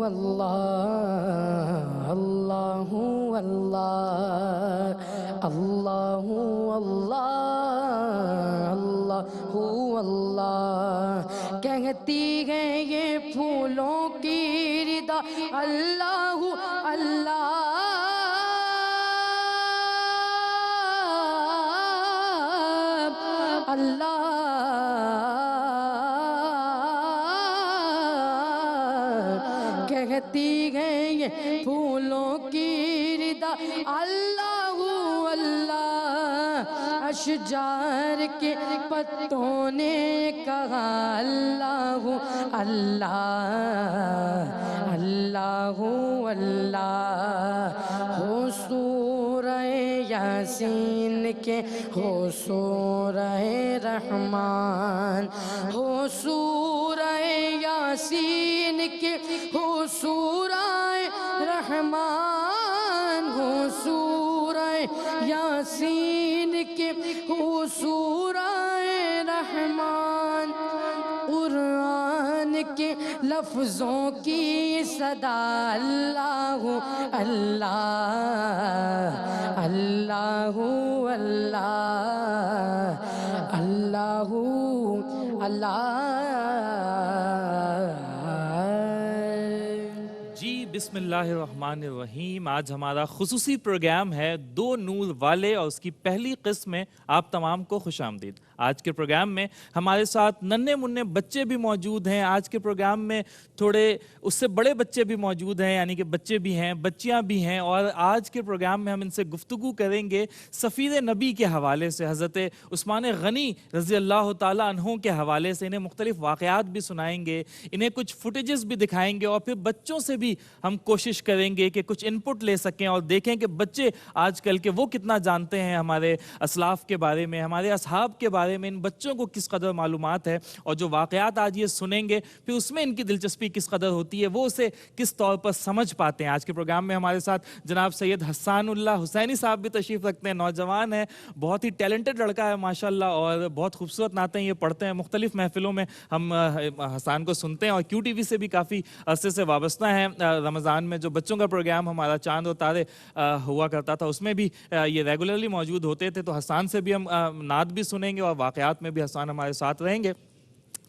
اللہ اللہ اللہ اللہ اللہ اللہ کہتی ہے یہ پھولوں کی ردا اللہ اللہ اللہ کہتی ہے یہ پھولوں کی ردا اللہ اللہ اشجار کے پتوں نے کہا اللہ اللہ اللہ اللہ ہو سورہ یاسین کے ہو سورہ رحمان ہو سورہ یاسین کے ہو سورہ رحمان ہو سورہ یاسین کے ہو سورہ رحمان قرآن کے لفظوں کی صدا اللہ اللہ اللہ اللہ اللہ اللہ جی بسم اللہ الرحمن الرحیم. آج ہمارا خصوصی پروگرام ہے دو نور والے اور اس کی پہلی قسم میں آپ تمام کو خوش آمدید. آج کے پروگرام میں ہمارے ساتھ ننھے منھے بچے بھی موجود ہیں. آج کے پروگرام میں تھوڑے اس سے بڑے بچے بھی موجود ہیں, یعنی کہ بچے بھی ہیں, بچیاں بھی ہیں. اور آج کے پروگرام میں ہم ان سے گفتگو کریں گے سفیر نبی کے حوالے سے, حضرت عثمان غنی رضی اللہ تعالیٰ عنہ کے حوالے سے. انہیں مختلف واقعات بھی سنائیں گے, انہیں کچھ فوٹیجز بھی دکھائیں گے, اور پھر بچوں سے بھی ہم کوشش کریں گے کہ کچھ انپٹ لے سکیں اور دیکھیں کہ بچے آج کل کے وہ کتنا جانتے ہیں ہمارے اسلاف کے بارے میں, ہمارے اصحاب کے بارے میں. ان بچوں کو کس قدر معلومات ہے, اور جو واقعات آج یہ سنیں گے پھر اس میں ان کی دلچسپی کس قدر ہوتی ہے, وہ اسے کس طور پر سمجھ پاتے ہیں. آج کے پروگرام میں ہمارے ساتھ جناب سید حسان اللہ حسینی صاحب بھی تشریف رکھتے ہیں. نوجوان ہیں, بہت ہی ٹیلنٹڈ لڑکا ہے ماشاءاللہ, اور بہت خوبصورت نعتیں یہ پڑھتے ہیں. مختلف محفلوں میں ہم حسان کو سنتے ہیں, اور کیو ٹی وی سے بھی کافی عرصے سے وابستہ ہیں. رمضان میں جو بچوں کا پروگرام ہمارا چاند و تارے ہوا کرتا تھا, اس میں بھی یہ ریگولرلی موجود ہوتے تھے. تو حسان سے بھی ہم نعت بھی سنیں گے اور واقعات میں بھی حسان ہمارے ساتھ رہیں گے.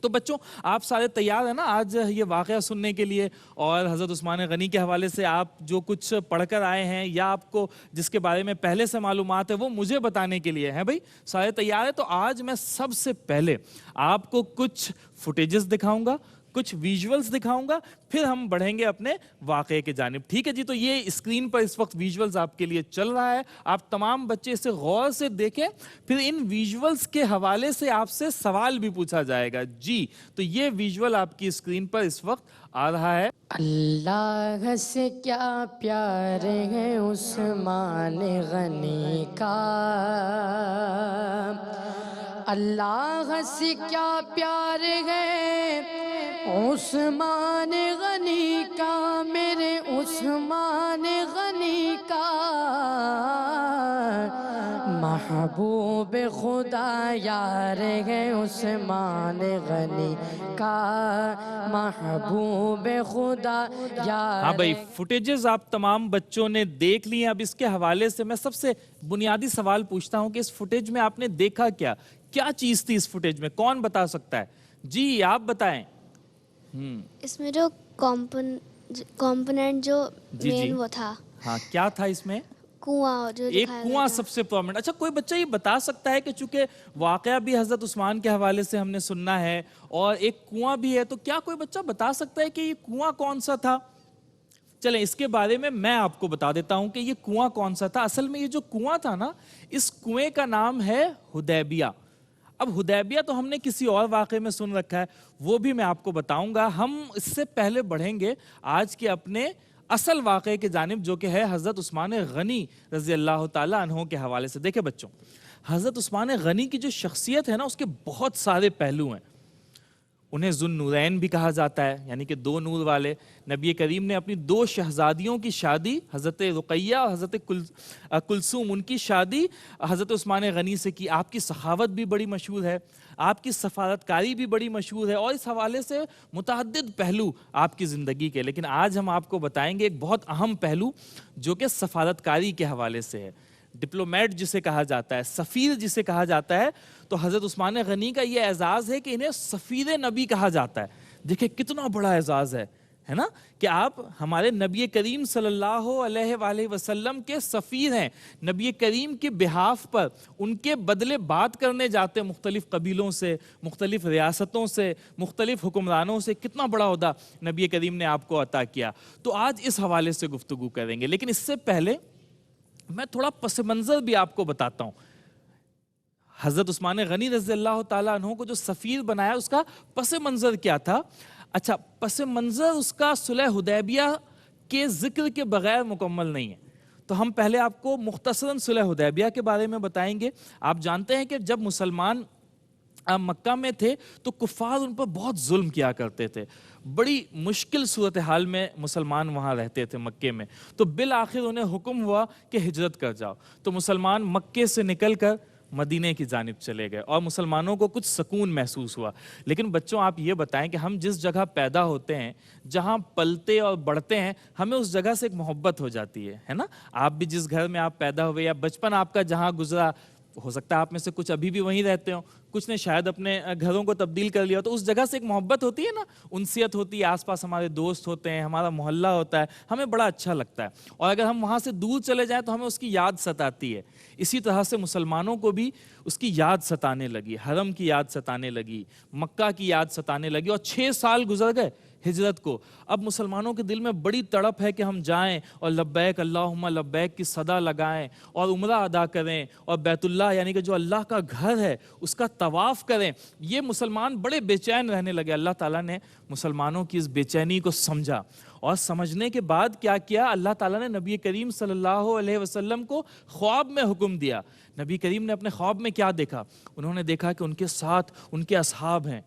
تو بچوں آپ سارے تیار ہیں نا آج یہ واقعہ سننے کے لیے, اور حضرت عثمان غنی کے حوالے سے آپ جو کچھ پڑھ کر آئے ہیں یا آپ کو جس کے بارے میں پہلے سے معلومات ہے وہ مجھے بتانے کے لیے ہیں؟ بھائی سارے تیار ہیں؟ تو آج میں سب سے پہلے آپ کو کچھ فوٹیجز دکھاؤں گا, کچھ ویژولز دکھاؤں گا, پھر ہم بڑھیں گے اپنے واقعے کے جانب. ٹھیک ہے جی؟ تو یہ اسکرین پر اس وقت ویژولز آپ کے لیے چل رہا ہے. آپ تمام بچے اسے غور سے دیکھیں, پھر ان ویژولز کے حوالے سے آپ سے سوال بھی پوچھا جائے گا. جی تو یہ ویژول آپ کی اسکرین پر اس وقت آ رہا ہے. اللہ سے کیا پیار ہے عثمان غنی کا, اللہ سے کیا پیار ہے عثمان غنی کا, میرے عثمان غنی کا. محبوب خدا یار ہے عثمان غنی کا, محبوب خدا یار. ہاں بھائی فوٹیجز آپ تمام بچوں نے دیکھ لی ہیں. اب اس کے حوالے سے میں سب سے بنیادی سوال پوچھتا ہوں کہ اس فوٹیج میں آپ نے دیکھا کیا, کیا چیز تھی اس فوٹیج میں؟ کون بتا سکتا ہے؟ جی آپ بتائیں. اس میں جو کمپوننٹ جو مین وہ تھا. ہاں کیا تھا اس میں؟ کنواں جو ایک کنواں سب سے پرومنٹ. اچھا کوئی بچہ یہ بتا سکتا ہے کہ چونکہ واقعہ بھی حضرت عثمان کے حوالے سے ہم نے سننا ہے اور ایک کنواں بھی ہے, تو کیا کوئی بچہ بتا سکتا ہے کہ یہ کنواں کون سا تھا؟ چلیں اس کے بارے میں آپ کو بتا دیتا ہوں کہ یہ کنواں کون سا تھا. اصل میں یہ جو کنواں تھا نا, اس کنویں کا نام ہے حدیبیہ. اب حدیبیہ تو ہم نے کسی اور واقعے میں سن رکھا ہے, وہ بھی میں آپ کو بتاؤں گا. ہم اس سے پہلے بڑھیں گے آج کے اپنے اصل واقعے کے جانب, جو کہ ہے حضرت عثمان غنی رضی اللہ تعالیٰ عنہ کے حوالے سے. دیکھیں بچوں, حضرت عثمان غنی کی جو شخصیت ہے نا, اس کے بہت سارے پہلو ہیں. انہیں ذوالنورین بھی کہا جاتا ہے، یعنی کہ دو نور والے۔ نبی کریم نے اپنی دو شہزادیوں کی شادی، حضرت رقیہ اور حضرت کلثوم، ان کی شادی حضرت عثمان غنی سے کی۔ آپ کی سخاوت بھی بڑی مشہور ہے، آپ کی سفارتکاری بھی بڑی مشہور ہے، اور اس حوالے سے متعدد پہلو آپ کی زندگی کے۔ لیکن آج ہم آپ کو بتائیں گے ایک بہت اہم پہلو جو کہ سفارتکاری کے حوالے سے ہے۔ ڈپلومیٹ جسے کہا جاتا ہے، سفیر جسے کہا جاتا ہے، تو حضرت عثمان غنی کا یہ اعزاز ہے کہ انہیں سفیر نبی کہا جاتا ہے۔ دیکھیں کتنا بڑا اعزاز ہے نا، کہ آپ ہمارے نبی کریم صلی اللہ علیہ وآلہ وسلم کے سفیر ہیں، نبی کریم کے بہاف پر ان کے بدلے بات کرنے جاتے ہیں مختلف قبیلوں سے، مختلف ریاستوں سے، مختلف حکمرانوں سے۔ کتنا بڑا عہدہ نبی کریم نے آپ کو عطا کیا۔ تو آج اس حوالے سے گفتگو کریں گے، لیکن اس سے پہلے میں تھوڑا پس منظر بھی آپ کو بتاتا ہوں۔ حضرت عثمان غنی رضی اللہ تعالیٰ عنہ کو جو سفیر بنایا اس کا پس منظر کیا تھا؟ اچھا، پس منظر اس کا صلح حدیبیہ کے ذکر کے بغیر مکمل نہیں ہے، تو ہم پہلے آپ کو مختصراً صلح حدیبیہ کے بارے میں بتائیں گے۔ آپ جانتے ہیں کہ جب مسلمان مکہ میں تھے تو کفار ان پر بہت ظلم کیا کرتے تھے، بڑی مشکل صورتحال میں مسلمان وہاں رہتے تھے مکے میں۔ تو بالآخر انہیں حکم ہوا کہ ہجرت کر جاؤ، تو مسلمان مکے سے نکل کر مدینے کی جانب چلے گئے، اور مسلمانوں کو کچھ سکون محسوس ہوا۔ لیکن بچوں آپ یہ بتائیں کہ ہم جس جگہ پیدا ہوتے ہیں، جہاں پلتے اور بڑھتے ہیں، ہمیں اس جگہ سے ایک محبت ہو جاتی ہے نا۔ آپ بھی جس گھر میں آپ پیدا ہوئے یا بچپن آپ کا جہاں گزرا، ہو سکتا ہے آپ میں سے کچھ ابھی بھی وہیں رہتے ہوں، کچھ نے شاید اپنے گھروں کو تبدیل کر لیا، تو اس جگہ سے ایک محبت ہوتی ہے نا، انسیت ہوتی ہے، آس پاس ہمارے دوست ہوتے ہیں، ہمارا محلہ ہوتا ہے، ہمیں بڑا اچھا لگتا ہے۔ اور اگر ہم وہاں سے دور چلے جائیں تو ہمیں اس کی یاد ستاتی ہے۔ اسی طرح سے مسلمانوں کو بھی اس کی یاد ستانے لگی، حرم کی یاد ستانے لگی، مکہ کی یاد ستانے لگی، اور 6 سال گزر گئے ہجرت کو۔ اب مسلمانوں کے دل میں بڑی تڑپ ہے کہ ہم جائیں اور لبیک اللہم لبیک کی صدا لگائیں اور عمرہ ادا کریں، اور بیت اللہ یعنی کہ جو اللہ کا گھر ہے اس کا طواف کریں۔ یہ مسلمان بڑے بے چین رہنے لگے۔ اللہ تعالیٰ نے مسلمانوں کی اس بے چینی کو سمجھا، اور سمجھنے کے بعد کیا کیا؟ اللہ تعالیٰ نے نبی کریم صلی اللہ علیہ وسلم کو خواب میں حکم دیا۔ نبی کریم نے اپنے خواب میں کیا دیکھا؟ انہوں نے دیکھا کہ ان کے ساتھ ان کے اصحاب ہیں،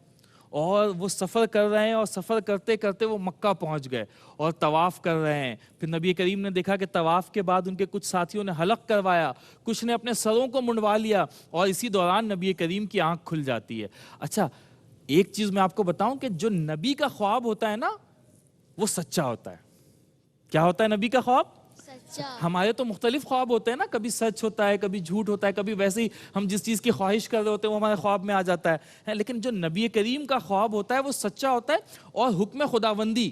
اور وہ سفر کر رہے ہیں، اور سفر کرتے کرتے وہ مکہ پہنچ گئے اور طواف کر رہے ہیں۔ پھر نبی کریم نے دیکھا کہ طواف کے بعد ان کے کچھ ساتھیوں نے حلق کروایا، کچھ نے اپنے سروں کو منڈوا لیا، اور اسی دوران نبی کریم کی آنکھ کھل جاتی ہے۔ اچھا، ایک چیز میں آپ کو بتاؤں کہ جو نبی کا خواب ہوتا ہے نا، وہ سچا ہوتا ہے۔ کیا ہوتا ہے نبی کا خواب؟ سچا۔ ہمارے تو مختلف خواب ہوتے ہیں نا، کبھی سچ ہوتا ہے، کبھی جھوٹ ہوتا ہے، کبھی ویسے ہی ہم جس چیز کی خواہش کر رہے ہوتے ہیں وہ ہمارے خواب میں آ جاتا ہے۔ لیکن جو نبی کریم کا خواب ہوتا ہے وہ سچا ہوتا ہے، اور حکم خداوندی۔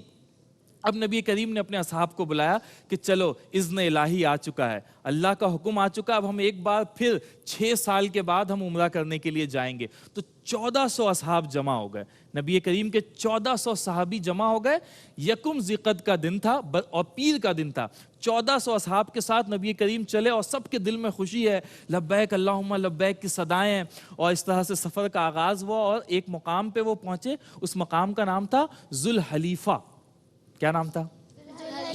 اب نبی کریم نے اپنے اصحاب کو بلایا کہ چلو اذن الہی آ چکا ہے، اللہ کا حکم آ چکا، اب ہم ایک بار پھر 6 سال کے بعد ہم عمرہ کرنے کے لیے جائیں گے۔ تو 1400 اصحاب جمع ہو گئے، نبی کریم کے 1400 صحابی جمع ہو گئے۔ یکم ذیقعدہ کا دن تھا اور پیر کا دن تھا۔ 1400 اصحاب کے ساتھ نبی کریم چلے، اور سب کے دل میں خوشی ہے، لبیک اللہم لبیک کی صدائیں ہیں، اور اس طرح سے سفر کا آغاز ہوا، اور ایک مقام پہ وہ پہنچے۔ اس مقام کا نام تھا ذوالحلیفہ۔ کیا نام تھا؟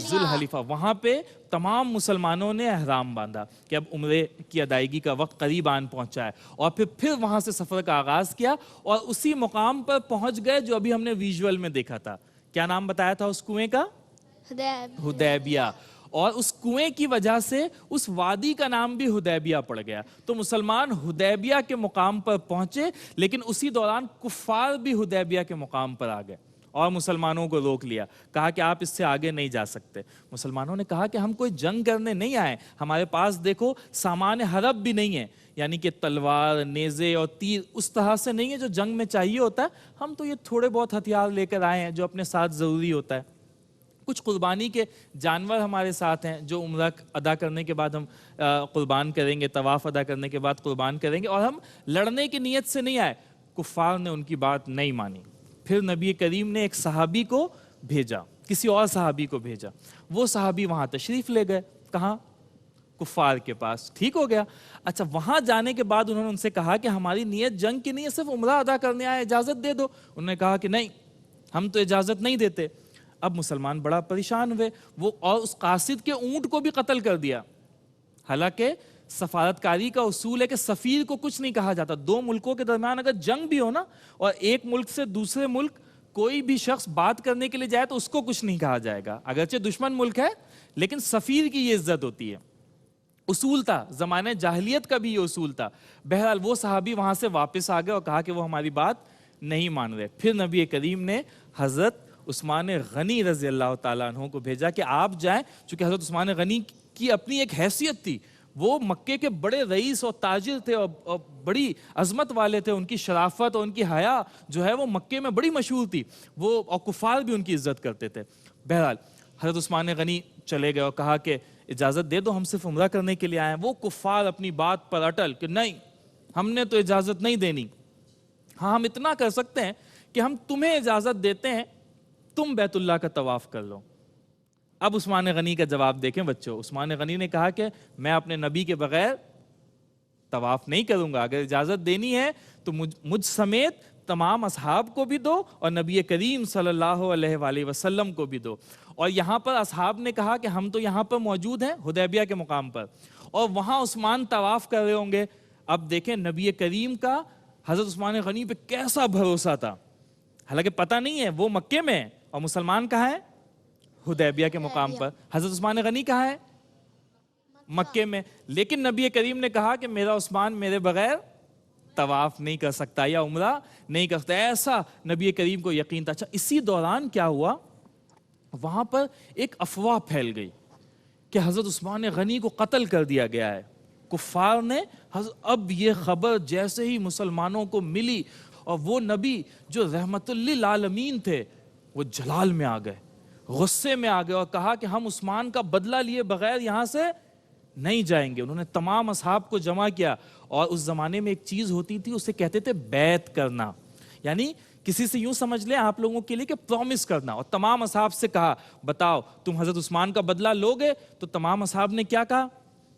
ذوالحلیفہ۔ وہاں پہ تمام مسلمانوں نے احرام باندھا کہ اب عمرے کی ادائیگی کا وقت قریب آن پہنچا ہے، اور پھر وہاں سے سفر کا آغاز کیا، اور اسی مقام پر پہنچ گئے جو ابھی ہم نے ویژول میں دیکھا تھا۔ کیا نام بتایا تھا اس کنویں کا؟ حدیبیہ۔ اور اس کنویں کی وجہ سے اس وادی کا نام بھی حدیبیہ پڑ گیا۔ تو مسلمان حدیبیہ کے مقام پر پہنچے، لیکن اسی دوران کفار بھی حدیبیہ کے مقام پر آ گئے، اور مسلمانوں کو روک لیا، کہا کہ آپ اس سے آگے نہیں جا سکتے۔ مسلمانوں نے کہا کہ ہم کوئی جنگ کرنے نہیں آئے، ہمارے پاس دیکھو سامان حرب بھی نہیں ہے، یعنی کہ تلوار، نیزے اور تیر اس طرح سے نہیں ہے جو جنگ میں چاہیے ہوتا ہے، ہم تو یہ تھوڑے بہت ہتھیار لے کر آئے ہیں جو اپنے ساتھ ضروری ہوتا ہے۔ کچھ قربانی کے جانور ہمارے ساتھ ہیں جو عمرہ ادا کرنے کے بعد ہم قربان کریں گے، طواف ادا کرنے کے بعد قربان کریں گے، اور ہم لڑنے کی نیت سے نہیں آئے۔ کفار نے ان کی بات نہیں مانی۔ پھر نبی کریم نے ایک صحابی کو بھیجا، کسی اور صحابی کو بھیجا، وہ صحابی وہاں تشریف لے گئے۔ کہاں؟ کفار کے پاس۔ ٹھیک ہو گیا۔ اچھا، وہاں جانے کے بعد انہوں نے ان سے کہا کہ ہماری نیت جنگ کی نہیں ہے، صرف عمرہ ادا کرنے آئے، اجازت دے دو۔ انہوں نے کہا کہ نہیں، ہم تو اجازت نہیں دیتے۔ اب مسلمان بڑا پریشان ہوئے، وہ اور اس قاصد کے اونٹ کو بھی قتل کر دیا، حالانکہ سفارتکاری کا اصول ہے کہ سفیر کو کچھ نہیں کہا جاتا. دو ملکوں کے درمیان اگر جنگ بھی ہو نا اور ایک ملک سے دوسرے ملک کوئی بھی شخص بات کرنے کے لیے جائے تو اس کو کچھ نہیں کہا جائے گا, اگرچہ دشمن ملک ہے لیکن سفیر کی یہ عزت ہوتی ہے. اصول تھا, زمانے جاہلیت کا بھی یہ اصول تھا. بہرحال وہ صحابی وہاں سے واپس آ گئے اور کہا کہ وہ ہماری بات نہیں مان رہے. پھر نبی کریم نے حضرت عثمان غنی رضی اللہ تعالیٰ عنہ کو بھیجا کہ آپ جائیں, چونکہ حضرت عثمان غنی کی اپنی ایک حیثیت تھی, وہ مکے کے بڑے رئیس اور تاجر تھے اور بڑی عظمت والے تھے, ان کی شرافت اور ان کی حیا جو ہے وہ مکے میں بڑی مشہور تھی, وہ اور کفار بھی ان کی عزت کرتے تھے. بہرحال حضرت عثمان غنی چلے گئے اور کہا کہ اجازت دے دو, ہم صرف عمرہ کرنے کے لیے آئے ہیں. وہ کفار اپنی بات پر اٹل کہ نہیں, ہم نے تو اجازت نہیں دینی. ہاں ہم اتنا کر سکتے ہیں کہ ہم تمہیں اجازت دیتے ہیں, تم بیت اللہ کا طواف کر لو. اب عثمان غنی کا جواب دیکھیں بچوں. عثمان غنی نے کہا کہ میں اپنے نبی کے بغیر طواف نہیں کروں گا, اگر اجازت دینی ہے تو مجھ سمیت تمام اصحاب کو بھی دو اور نبی کریم صلی اللہ علیہ وآلہ وسلم کو بھی دو. اور یہاں پر اصحاب نے کہا کہ ہم تو یہاں پر موجود ہیں حدیبیہ کے مقام پر, اور وہاں عثمان طواف کر رہے ہوں گے. اب دیکھیں نبی کریم کا حضرت عثمان غنی پہ کیسا بھروسہ تھا. حالانکہ پتہ نہیں ہے وہ مکے میں اور مسلمان کہاں ہے, حدیبیہ کے مقام پر. حضرت عثمان غنی کہاں ہے, مکے میں. لیکن نبی کریم نے کہا کہ میرا عثمان میرے بغیر طواف نہیں کر سکتا یا عمرہ نہیں کر سکتا. ایسا نبی کریم کو یقین تھا. اچھا اسی دوران کیا ہوا, وہاں پر ایک افواہ پھیل گئی کہ حضرت عثمان غنی کو قتل کر دیا گیا ہے. کفار نے اب یہ خبر جیسے ہی مسلمانوں کو ملی, اور وہ نبی جو رحمت للعالمین تھے وہ جلال میں آ گئے, غصے میں آ گئے اور کہا کہ ہم عثمان کا بدلہ لیے بغیر یہاں سے نہیں جائیں گے. انہوں نے تمام اصحاب کو جمع کیا, اور اس زمانے میں ایک چیز ہوتی تھی اسے کہتے تھے بیعت کرنا, یعنی کسی سے یوں سمجھ لیں آپ لوگوں کے لیے کہ پرومس کرنا. اور تمام اصحاب سے کہا بتاؤ تم حضرت عثمان کا بدلہ لوگے؟ تو تمام اصحاب نے کیا کہا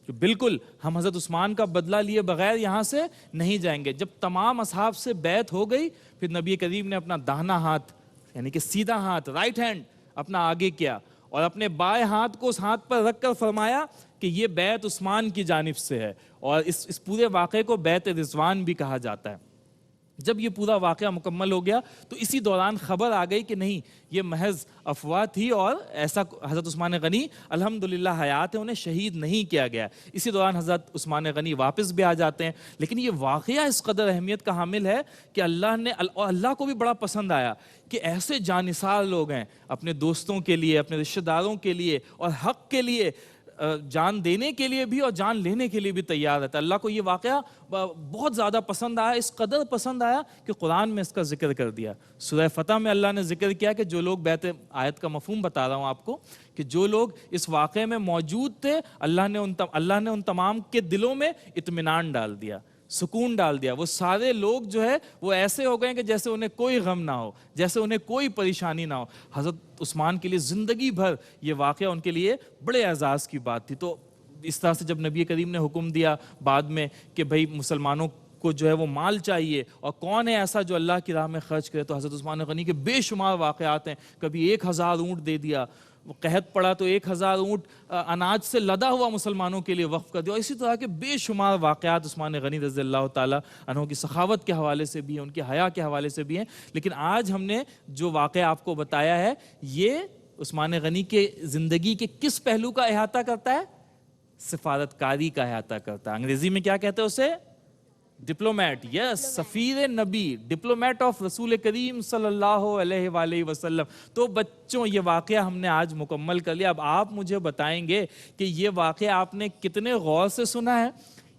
کہ بالکل ہم حضرت عثمان کا بدلہ لیے بغیر یہاں سے نہیں جائیں گے. جب تمام اصحاب سے بیعت ہو گئی, پھر نبی کریم نے اپنا داہنا ہاتھ یعنی کہ سیدھا ہاتھ رائٹ ہینڈ اپنا آگے کیا, اور اپنے بائیں ہاتھ کو اس ہاتھ پر رکھ کر فرمایا کہ یہ بیعت عثمان کی جانب سے ہے. اور اس پورے واقعے کو بیعت رضوان بھی کہا جاتا ہے. جب یہ پورا واقعہ مکمل ہو گیا تو اسی دوران خبر آ گئی کہ نہیں یہ محض افواہ تھی, اور ایسا حضرت عثمان غنی الحمدللہ حیات ہے, انہیں شہید نہیں کیا گیا. اسی دوران حضرت عثمان غنی واپس بھی آ جاتے ہیں. لیکن یہ واقعہ اس قدر اہمیت کا حامل ہے کہ اللہ کو بھی بڑا پسند آیا کہ ایسے جانثار لوگ ہیں اپنے دوستوں کے لیے, اپنے رشتہ داروں کے لیے اور حق کے لیے جان دینے کے لیے بھی اور جان لینے کے لیے بھی تیار رہتا. اللہ کو یہ واقعہ بہت زیادہ پسند آیا, اس قدر پسند آیا کہ قرآن میں اس کا ذکر کر دیا. سورہ فتح میں اللہ نے ذکر کیا کہ جو لوگ بیعت, آیت کا مفہوم بتا رہا ہوں آپ کو, کہ جو لوگ اس واقعے میں موجود تھے اللہ نے ان تمام کے دلوں میں اطمینان ڈال دیا, سکون ڈال دیا. وہ سارے لوگ جو ہے وہ ایسے ہو گئے کہ جیسے انہیں کوئی غم نہ ہو, جیسے انہیں کوئی پریشانی نہ ہو. حضرت عثمان کے لیے زندگی بھر یہ واقعہ ان کے لیے بڑے اعزاز کی بات تھی. تو اس طرح سے جب نبی کریم نے حکم دیا بعد میں کہ بھئی مسلمانوں کو جو ہے وہ مال چاہیے اور کون ہے ایسا جو اللہ کی راہ میں خرچ کرے, تو حضرت عثمان غنی کے بے شمار واقعات ہیں. کبھی 1000 اونٹ دے دیا, وہ قحط پڑا تو 1000 اونٹ اناج سے لدا ہوا مسلمانوں کے لیے وقف کر دیا. اور اسی طرح کے بے شمار واقعات عثمان غنی رضی اللہ تعالیٰ عنہ کی سخاوت کے حوالے سے بھی ہیں, ان کے حیا کے حوالے سے بھی ہیں. لیکن آج ہم نے جو واقعہ آپ کو بتایا ہے یہ عثمان غنی کے زندگی کے کس پہلو کا احاطہ کرتا ہے؟ سفارتکاری کا احاطہ کرتا ہے. انگریزی میں کیا کہتے ہیں اسے؟ ڈپلومیٹ. یس, سفیر نبی, ڈپلومیٹ آف رسول کریم صلی اللہ علیہ وآلہ وسلم. تو بچوں یہ واقعہ ہم نے آج مکمل کر لیا. اب آپ مجھے بتائیں گے کہ یہ واقعہ آپ نے کتنے غور سے سنا ہے,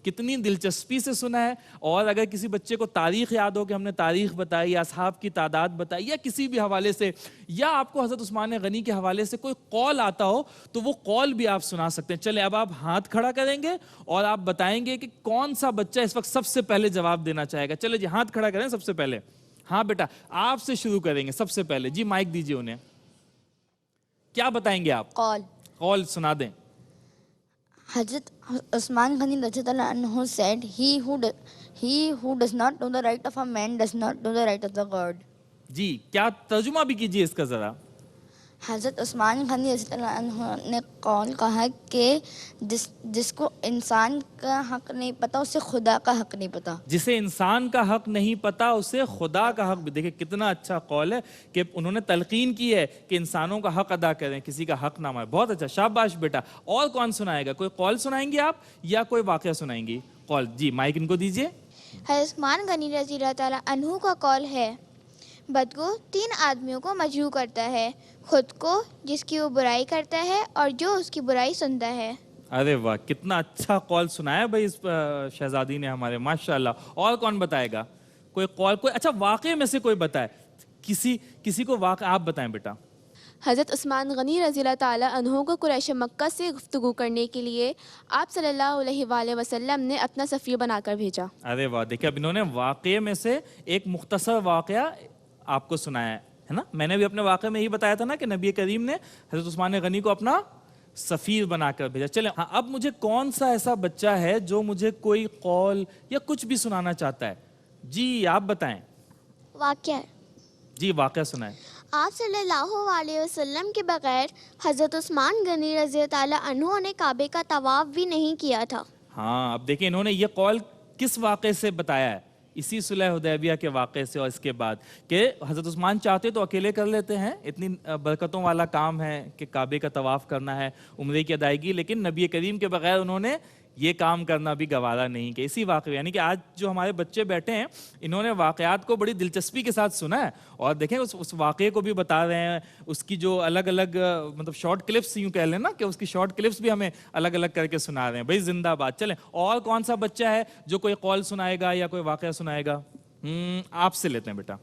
کتنی دلچسپی سے سنا ہے. اور اگر کسی بچے کو تاریخ یاد ہو کہ ہم نے تاریخ بتائی یا اصحاب کی تعداد بتائی یا کسی بھی حوالے سے, یا آپ کو حضرت عثمان غنی کے حوالے سے کوئی قول آتا ہو تو وہ قول بھی آپ سنا سکتے ہیں. چلیں اب آپ ہاتھ کھڑا کریں گے اور آپ بتائیں گے کہ کون سا بچہ اس وقت سب سے پہلے جواب دینا چاہے گا. چلے جی ہاتھ کھڑا کریں سب سے پہلے. ہاں بیٹا آپ سے شروع کریں گے سب سے پہلے. جی مائک دیجیے انہیں. کیا بتائیں گے آپ؟ قول سنا دیں. حضرت عثمان غنی رضی اللہ عنہ said, he who does not know the right of a man does not know the right of the God. جی کیا ترجمہ بھی کیجیے اس کا ذرا. حضرت عثمان غنی رضی اللہ عنہ نے قول کہا کہ جس کو انسان کا حق نہیں پتا اسے خدا کا حق نہیں پتا. جسے انسان کا حق نہیں پتا اسے خدا کا حق بھی. دیکھیں کتنا اچھا قول ہے کہ انہوں نے تلقین کی ہے کہ انسانوں کا حق ادا کریں, کسی کا حق نہ مانیں. بہت اچھا, شاباش بیٹا. اور کون سنائے گا؟ کوئی قول سنائیں گے آپ یا کوئی واقعہ سنائیں گی؟ قول. جی مائک ان کو دیجیے. حضرت عثمان غنی رضی اللہ تعالیٰ عنہ کا قول ہے, بدگو 3 آدمیوں کو مجروح کرتا ہے, خود کو جس کی وہ برائی کرتا ہے اور جو اس کی برائی سنتا ہے. ارے واہ, کتنا اچھا قول سنایا بھائی اس شہزادی نے ہمارے, ماشاءاللہ. اور کون بتائے گا کوئی قول؟ کوئی اچھا واقعے میں سے کوئی بتائے, کسی کو واقعہ آپ بتائیں بیٹا. حضرت عثمان غنی رضی اللہ تعالیٰ عنہ کو قریش مکہ سے گفتگو کرنے کے لیے آپ صلی اللہ علیہ وآلہ وسلم نے اپنا سفیر بنا کر بھیجا. ارے واہ, دیکھیں اب انہوں نے واقعے میں سے ایک مختصر واقعہ آپ کو سنایا ہے نا. میں نے بھی اپنے واقعے میں یہی بتایا تھا نا کہ نبی کریم نے حضرت عثمان غنی کو اپنا سفیر بنا کر بھیجا. چلیں ہاں, اب مجھے کون سا ایسا بچہ ہے جو مجھے کوئی قول یا کچھ بھی سنانا چاہتا ہے؟ جی آپ بتائیں. واقعہ جی واقعہ سنائیں. آپ صلی اللہ علیہ وسلم کے بغیر حضرت عثمان غنی رضی اللہ تعالیٰ عنہ نے کعبے کا طواف بھی نہیں کیا تھا. ہاں, اب دیکھیں انہوں نے یہ قول کس واقعے سے بتایا ہے؟ اسی صلح حدیبیہ کے واقعے سے. اور اس کے بعد کہ حضرت عثمان چاہتے تو اکیلے کر لیتے ہیں, اتنی برکتوں والا کام ہے کہ کعبے کا طواف کرنا ہے, عمرے کی ادائیگی, لیکن نبی کریم کے بغیر انہوں نے یہ کام کرنا بھی گوارا نہیں. کہ اسی واقعے یعنی کہ آج جو ہمارے بچے بیٹھے ہیں انہوں نے واقعات کو بڑی دلچسپی کے ساتھ سنا ہے, اور دیکھیں اس واقعے کو بھی بتا رہے ہیں, اس کی جو الگ الگ مطلب شارٹ کلپس یوں کہہ لیں نا کہ اس کی شارٹ کلپس بھی ہمیں الگ الگ کر کے سنا رہے ہیں. بھائی زندہ باد. چلیں اور کون سا بچہ ہے جو کوئی قول سنائے گا یا کوئی واقعہ سنائے گا؟ آپ سے لیتے ہیں بیٹا.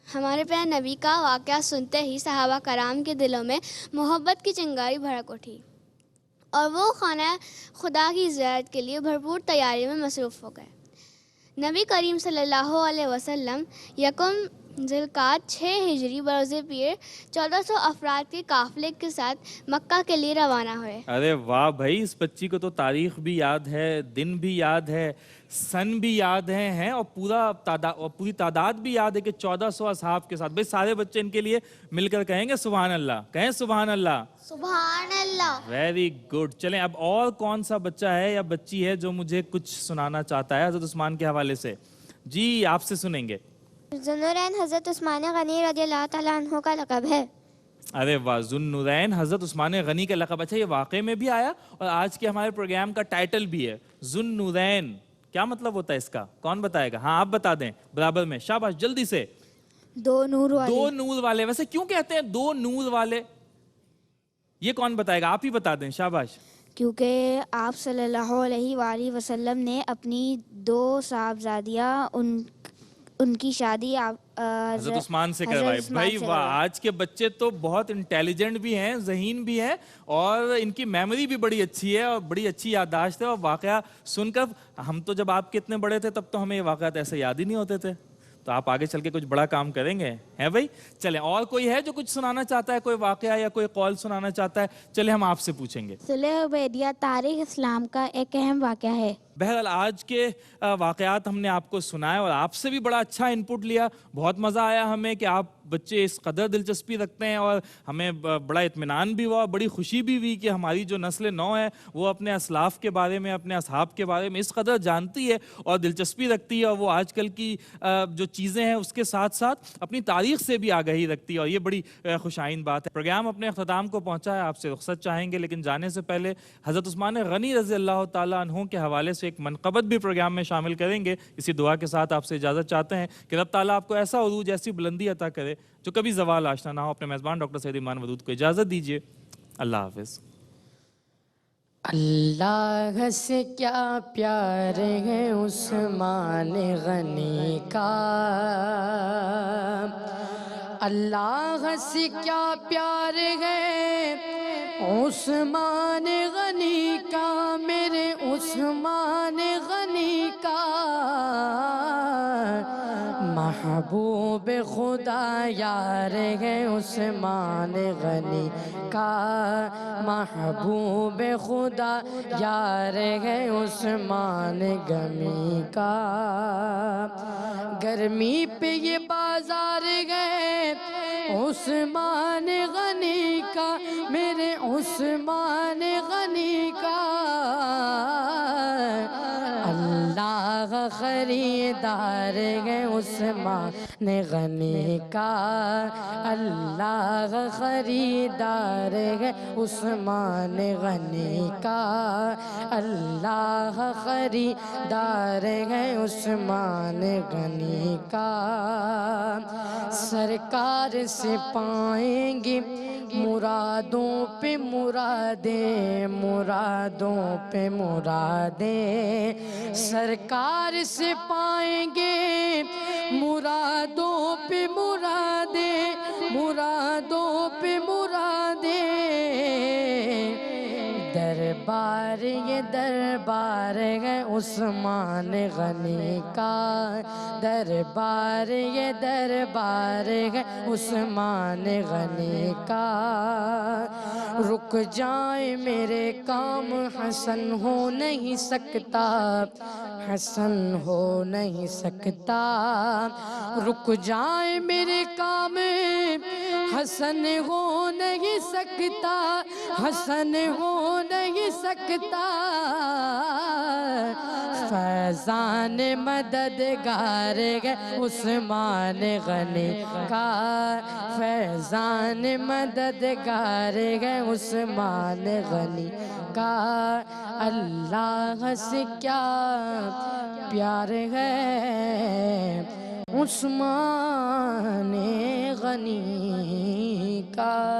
ہمارے پیارے نبی کا واقعہ سنتے ہی صحابہ کرام کے دلوں میں محبت کی چنگاری بھڑک اٹھی اور وہ خانہ خدا کی زیارت کے لیے بھرپور تیاری میں مصروف ہو گئے. نبی کریم صلی اللہ علیہ وسلم یکم ذوالقعدہ 6 ہجری بروز پیر 1400 افراد کے قافلے کے ساتھ مکہ کے لیے روانہ ہوئے. ارے واہ بھائی, اس بچی کو تو تاریخ بھی یاد ہے, دن بھی یاد ہے, سن بھی یاد ہیں اور پوری تعداد بھی یاد ہے کہ 1400 اصحاب کے ساتھ. بھائی سارے بچے ان کے لیے مل کر کہیں گے سبحان اللہ, کہیں سبحان اللہ. سبحان اللہ. Very good. چلیں اب اور کون سا بچہ ہے یا بچی ہے جو مجھے کچھ سنانا چاہتا ہے حضرت عثمان کے حوالے سے؟ جی آپ سے سنیں گے. ذوالنورین حضرت عثمان غنی رضی اللہ تعالیٰ عنہ کا لقب ہے. ارے واہ, ذوالنورین حضرت عثمان غنی کا لقب. اچھا, یہ واقعے میں بھی آیا اور آج کے ہمارے پروگرام کا ٹائٹل بھی ہے ذوالنورین. کیا مطلب ہوتا ہے اس کا؟ کون بتائے گا؟ ہاں آپ بتا دیں برابر میں, شاباش, جلدی سے. 2 نور والے. 2 نور والے. ویسے کیوں کہتے ہیں 2 نور والے؟ یہ کون بتائے گا؟ آپ ہی بتا دیں, شاباش. کیونکہ آپ صلی اللہ علیہ وآلہ وسلم نے اپنی 2 صاحبزادیاں ان کی شادی حضرت عثمان سے کروائی. بھائی واہ, آج کے بچے تو بہت انٹیلیجنٹ بھی ہیں, ذہین بھی ہیں, اور ان کی میموری بھی بڑی اچھی ہے اور بڑی اچھی یادداشت ہے. اور واقعہ سن کر, ہم تو جب آپ کے اتنے بڑے تھے تب تو ہمیں یہ واقعات ایسے یاد ہی نہیں ہوتے تھے, تو آپ آگے چل کے کچھ بڑا کام کریں گے, ہیں بھائی؟ چلیں اور کوئی ہے جو کچھ سنانا چاہتا ہے, کوئی واقعہ یا کوئی قول سنانا چاہتا ہے؟ چلیں ہم آپ سے پوچھیں گے. صلح حدیبیہ تاریخ اسلام کا ایک اہم واقعہ ہے. بہرحال آج کے واقعات ہم نے آپ کو سنائے اور آپ سے بھی بڑا اچھا انپٹ لیا. بہت مزہ آیا ہمیں کہ آپ بچے اس قدر دلچسپی رکھتے ہیں, اور ہمیں بڑا اطمینان بھی ہوا, بڑی خوشی بھی ہوئی کہ ہماری جو نسل نو ہے وہ اپنے اسلاف کے بارے میں, اپنے اصحاب کے بارے میں اس قدر جانتی ہے اور دلچسپی رکھتی ہے, اور وہ آج کل کی جو چیزیں ہیں اس کے ساتھ ساتھ اپنی تاریخ سے بھی آگہی رکھتی ہے, اور یہ بڑی خوش آئند بات ہے. پروگرام اپنے اختتام کو پہنچا ہے, آپ سے رخصت چاہیں گے, لیکن جانے سے پہلے حضرت عثمان غنی رضی اللہ تعالیٰ عنہ کے حوالے سے ایک منقبت بھی پروگرام میں شامل کریں گے. اسی دعا کے ساتھ آپ سے اجازت چاہتے ہیں کہ رب تعالیٰ آپ کو ایسا عروج, ایسی بلندی عطا کرے جو کبھی زوال آشنا نہ ہو. اپنے میزبان ڈاکٹر سید ایمان ودود کو اجازت دیجیے. اللہ حافظ. اللہ سے کیا پیار ہے عثمان غنی کا, اللہ سے کیا پیار ہے عثمان غنی کا, میرے عثمان غنی کا. محبوب خدا یار ہے عثمان غنی کا, محبوب خدا یار ہے عثمان غنی کا. گرمی پہ یہ بازار گئے عثمان غنی کا، میرے عثمان غنی کا، اللہ خریدار ہے عثمان غنی کا، اللہ خریدار ہے عثمان غنی کا، اللہ خریدار ہے عثمان غنی کا۔ سرکار سے پائیں گے مرادوں پہ مرادیں، مرادوں پہ مرادیں، سرکار سے پائیں گے مرادوں پہ مرادیں، مرادوں پہ مرادیں۔ دربار یہ دربار ہے عثمان غنی کا، دربار یہ دربار ہے عثمان غنی کا۔ رک جائیں میرے کام حسن ہو نہیں سکتا، حسن ہو نہیں سکتا، رک جائیں میرے کام حسن ہو نہیں سکتا، حسن ہو نہیں سکتا۔ فیضان مددگار ہے عثمان غنی کا، فیضان مددگار ہے عثمان غنی کا۔ اللہ سے کیا پیار ہے عثمان غنی کا۔